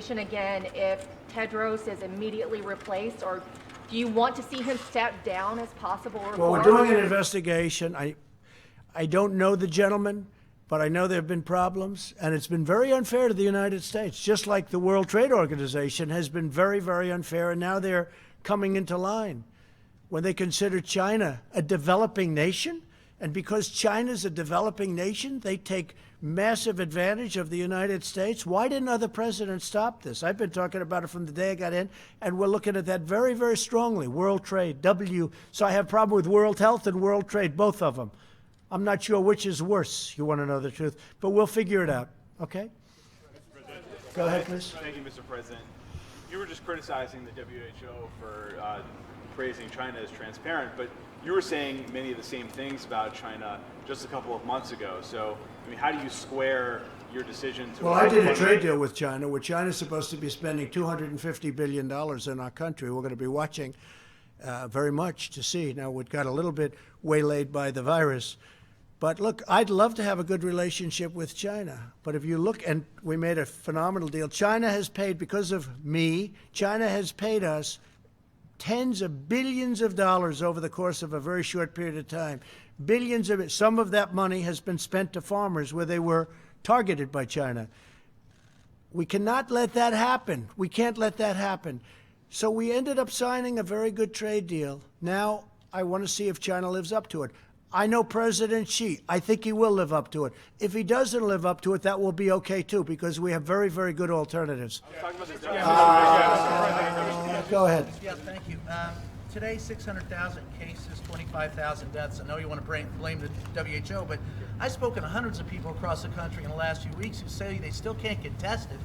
investigation again if Tedros is immediately replaced, or do you want to see him step down as possible reform? Well, we're doing an investigation. I don't know the gentleman, but I know there have been problems, and it's been very unfair to the United States, just like the World Trade Organization has been very, very unfair, and now they're coming into line. When they consider China a developing nation, and because China's a developing nation, they take massive advantage of the United States. Why didn't other presidents stop this? I've been talking about it from the day I got in, and we're looking at that very, very strongly. World Trade, So I have a problem with World Health and World Trade, both of them. I'm not sure which is worse, you want to know the truth, but we'll figure it out, okay? Go ahead, please. Thank you, Mr. President. You were just criticizing the WHO for praising China as transparent, but you were saying many of the same things about China just a couple of months ago. So, I mean, how do you square your decision to... Well, I did a trade deal with China, where China's supposed to be spending $250 billion in our country. We're going to be watching very much to see. Now, we got a little bit waylaid by the virus. But look, I'd love to have a good relationship with China. But if you look, and we made a phenomenal deal. China has paid, because of me, China has paid us tens of billions of dollars over the course of a very short period of time. Billions of it. Some of that money has been spent to farmers where they were targeted by China. We cannot let that happen. We can't let that happen. So we ended up signing a very good trade deal. Now I want to see if China lives up to it. I know President Xi. I think he will live up to it. If he doesn't live up to it, that will be okay, too, because we have very, very good alternatives. Go ahead. Yes, thank you. Today, 600,000 cases, 25,000 deaths. I know you want to blame the WHO, but I've spoken to hundreds of people across the country in the last few weeks who say they still can't get tested,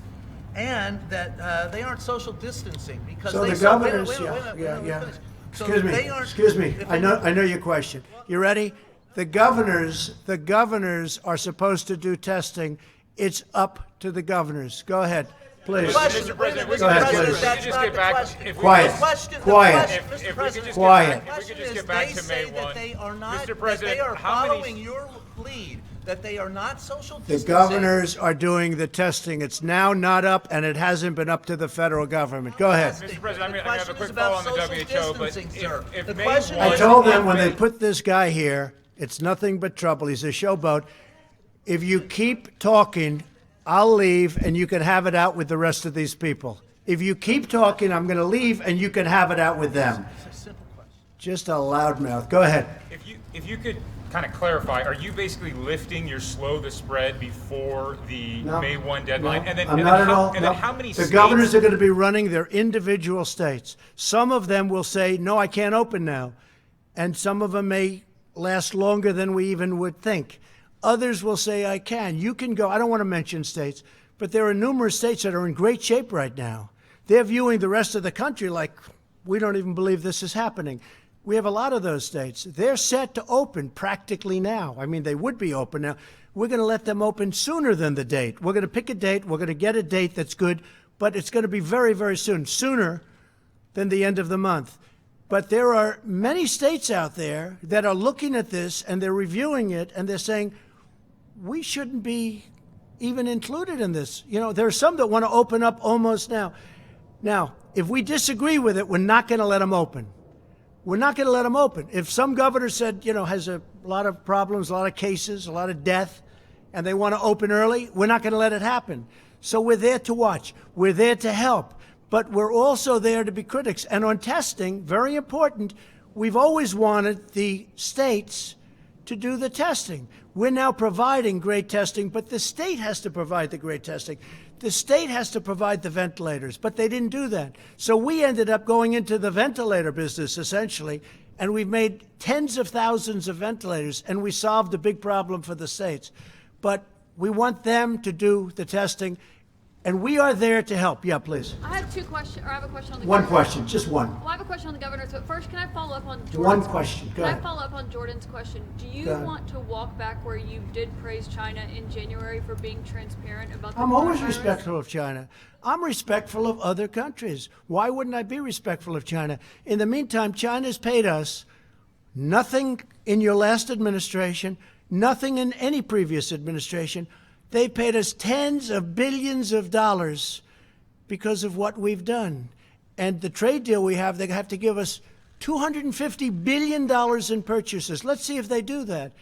and that they aren't social distancing because so they... the governors, Excuse me. I know your question. You ready? The governors are supposed to do testing. It's up to the governors. Go ahead, please. Mr. President, go ahead, please. If we could just get back. Quiet. If we could just get back to May 1. Mr. President, they are how following many... your lead, that they are not social The distancing. governors are doing the testing. It's now not up, and it hasn't been up to the federal government. Go ahead. Mr. President, I'm going to have a quick follow on the WHO, but if May 1... I told them when they put this guy here, it's nothing but trouble. He's a showboat. If you keep talking, I'll leave, and you can have it out with the rest of these people. If you keep talking, I'm going to leave, and you can have it out with them. Just a loudmouth. Go ahead. If you could kind of clarify, are you basically lifting your slow the spread before the May 1 deadline? No, I'm not at all. And then how many The states... governors are going to be running their individual states. Some of them will say, no, I can't open now. And some of them may last longer than we even would think. Others will say, I can. You can go. I don't want to mention states, but there are numerous states that are in great shape right now. They're viewing the rest of the country like, we don't even believe this is happening. We have a lot of those states. They're set to open practically now. I mean, they would be open now. We're going to let them open sooner than the date. We're going to pick a date. We're going to get a date that's good, but it's going to be very, very soon, sooner than the end of the month. But there are many states out there that are looking at this, and they're reviewing it, and they're saying, we shouldn't be even included in this. You know, there are some that want to open up almost now. Now, if we disagree with it, we're not going to let them open. We're not going to let them open. If some governor said, you know, has a lot of problems, a lot of cases, a lot of death, and they want to open early, we're not going to let it happen. So we're there to watch. We're there to help. But we're also there to be critics. And on testing, very important, we've always wanted the states to do the testing. We're now providing great testing, but the state has to provide the great testing. The state has to provide the ventilators, but they didn't do that. So we ended up going into the ventilator business, essentially, and we've made tens of thousands of ventilators, and we solved a big problem for the states. But we want them to do the testing, and we are there to help. Yeah, please. I have two questions, or I have a question on the One governors. question, just one. Well, I have a question on the governors, but first, can I follow up on Jordan's One question, go Can ahead. I follow up on Jordan's question? Do you Go ahead. want to walk back where you did praise China in January for being transparent about the I'm always coronavirus? respectful of China. I'm respectful of other countries. Why wouldn't I be respectful of China? In the meantime, China's paid us nothing in your last administration, nothing in any previous administration. They paid us tens of billions of dollars because of what we've done. And the trade deal we have, they have to give us $250 billion in purchases. Let's see if they do that.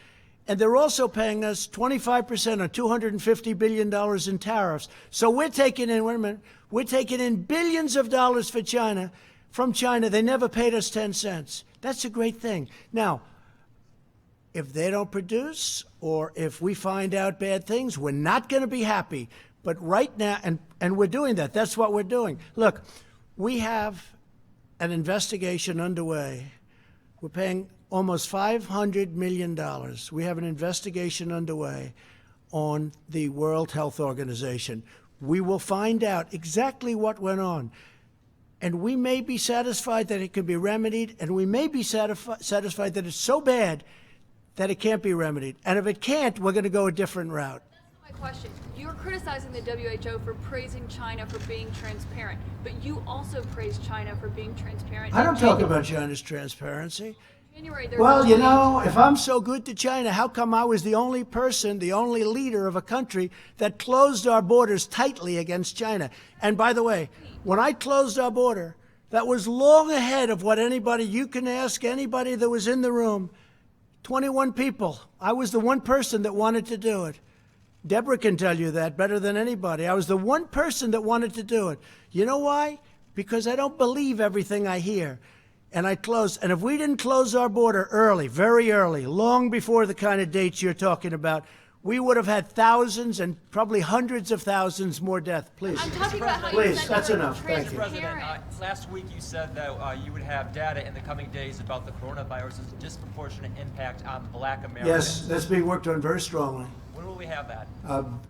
And they're also paying us 25% or $250 billion in tariffs. So we're taking in, wait a minute, we're taking in billions of dollars for China, from China. They never paid us 10 cents. That's a great thing. Now, if they don't produce or if we find out bad things, we're not going to be happy. But right now, and we're doing that. That's what we're doing. Look, we have an investigation underway. We're paying almost $500 million. We have an investigation underway on the World Health Organization. We will find out exactly what went on. And we may be satisfied that it can be remedied, and we may be satisfied that it's so bad that it can't be remedied. And if it can't, we're going to go a different route. That's my question. You're criticizing the WHO for praising China for being transparent, but you also praise China for being transparent. I don't talk about China's transparency. January, there Well, was you a- know, if I'm so good to China, how come I was the only person, the only leader of a country that closed our borders tightly against China? And by the way, when I closed our border, that was long ahead of what anybody, you can ask anybody that was in the room, 21 people. I was the one person that wanted to do it. Deborah can tell you that better than anybody. I was the one person that wanted to do it. You know why? Because I don't believe everything I hear. And I closed. And if we didn't close our border early, very early, long before the kind of dates you're talking about, we would have had thousands and probably hundreds of thousands more deaths. Please. I'm talking about how Please, you said that's you were enough. Thank you. transparent. President, last week you said that you would have data in the coming days about the coronavirus's disproportionate impact on Black Americans. Yes, that's being worked on very strongly. When will we have that?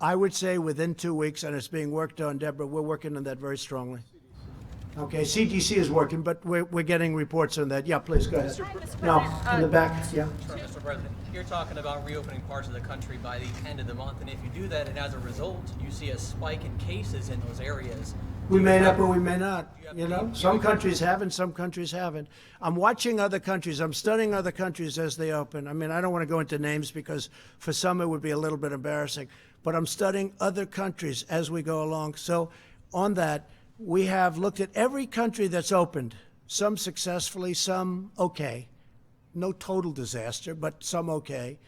I would say within 2 weeks, and it's being worked on, Deborah. We're working on that very strongly. Okay, CDC is working, but we're getting reports on that. Yeah, please, go ahead. No, in the back, yeah. Sure, Mr. President, you're talking about reopening parts of the country by the end of the month, and if you do that, and as a result, you see a spike in cases in those areas. We may not, but we may not. You know, some countries haven't, some countries haven't. I'm watching other countries. I'm studying other countries as they open. I mean, I don't want to go into names because for some it would be a little bit embarrassing. But I'm studying other countries as we go along. So on that, we have looked at every country that's opened, some successfully, some okay. No total disaster, but some okay.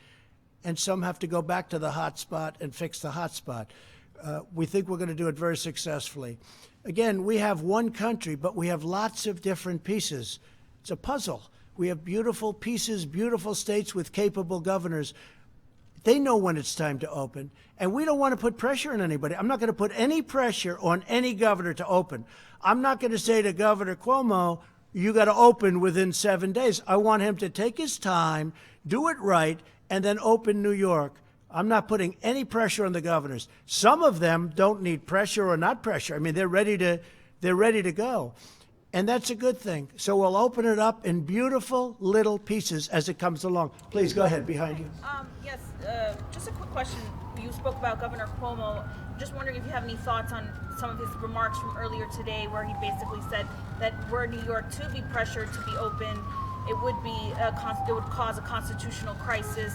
And some have to go back to the hot spot and fix the hot spot. We think we're going to do it very successfully. Again, we have one country, but we have lots of different pieces. It's a puzzle. We have beautiful pieces, beautiful states with capable governors. They know when it's time to open, and we don't want to put pressure on anybody. I'm not going to put any pressure on any governor to open. I'm not going to say to Governor Cuomo, you got to open within 7 days. I want him to take his time, do it right, and then open New York. I'm not putting any pressure on the governors. Some of them don't need pressure or not pressure. I mean, they're ready to go. And that's a good thing. So we'll open it up in beautiful little pieces as it comes along. Please go ahead, behind you. Yes, just a quick question. You spoke about Governor Cuomo. Just wondering if you have any thoughts on some of his remarks from earlier today, where he basically said that were New York to be pressured to be open, it would cause a constitutional crisis.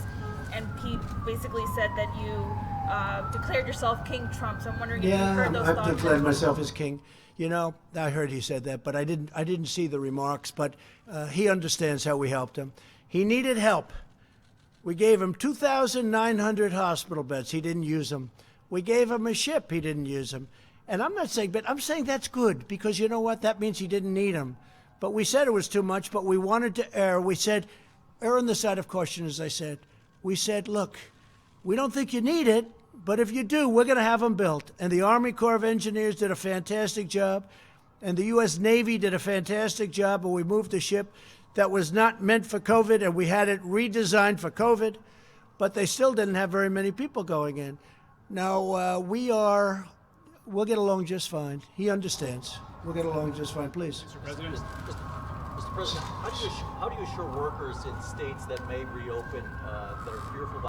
And he basically said that you declared yourself King Trump. So I'm wondering if you heard those thoughts. I've declared myself as king. You know, I heard he said that, but I didn't see the remarks. But he understands how we helped him. He needed help. We gave him 2,900 hospital beds. He didn't use them. We gave him a ship. He didn't use them. And I'm not saying, but I'm saying that's good because you know what? That means he didn't need them. But we said it was too much, but we wanted to err. We said, err on the side of caution, as I said. We said, look, we don't think you need it, but if you do, we're going to have them built. And the Army Corps of Engineers did a fantastic job, and the U.S. Navy did a fantastic job, and we moved a ship that was not meant for COVID, and we had it redesigned for COVID, but they still didn't have very many people going in. Now, we'll get along just fine. He understands. We'll get along just fine. Please. Mr. President, how do you assure workers in states that may reopen that are fearful about